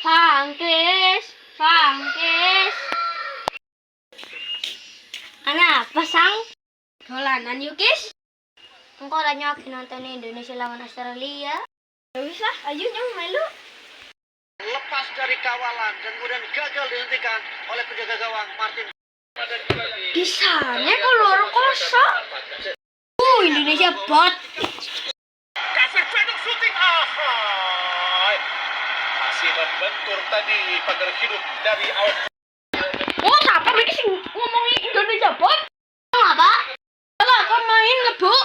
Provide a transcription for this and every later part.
Fangkis, Fangkis. Ana apa sang? Dolanan yuk, Kis. Engkau lagi nonton Indonesia lawan Australia. Ya bisa, ayo nyong melu. Lepas dari kawalan dan kemudian gagal dihentikan oleh penjaga gawang Martin. Di sana keluar kosa. Indonesia bot. David Beckham shooting. Masih membentur tadi pagar hidup dari awal. Oh, siapa ini sih ngomongin Indonesia bot? Apa? Kalau aku main lebu.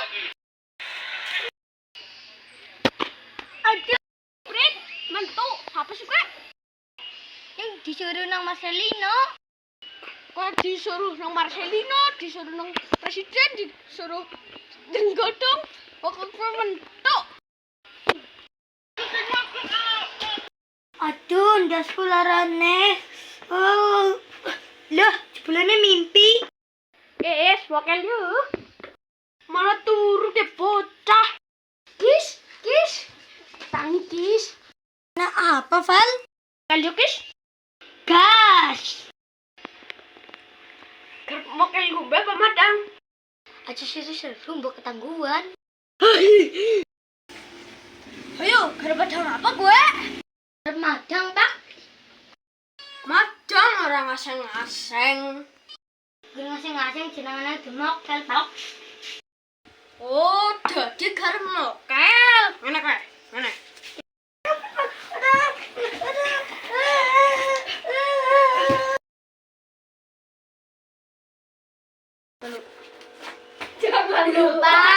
Ada Fred, mentu. Siapa sih, Fred? Yang disuruh nang Marcelino. Kok disuruh nang Marcelino, disuruh nang presiden, disuruh jenggodong. Pokoknya mentu. Aduh, ndak sekolarane. Oh. Loh, sebulannya mimpi. Wakil yuk. Malah turu deh bocah. Kis, Kis. Tangi, Kis. Nah, apa, Val? Wakil yuk, Kis. Gas. Wakil gue apa, madang? Aja seru-seru, mbok ketangguhan. Ayo, gara madang apa gue? Madang, Pak. Madang orang aseng-aseng. Orang aseng-aseng jenengane Mokel, Pak. Oh, dadi garem mokel. Ngene kae, ngene. Jangan lupa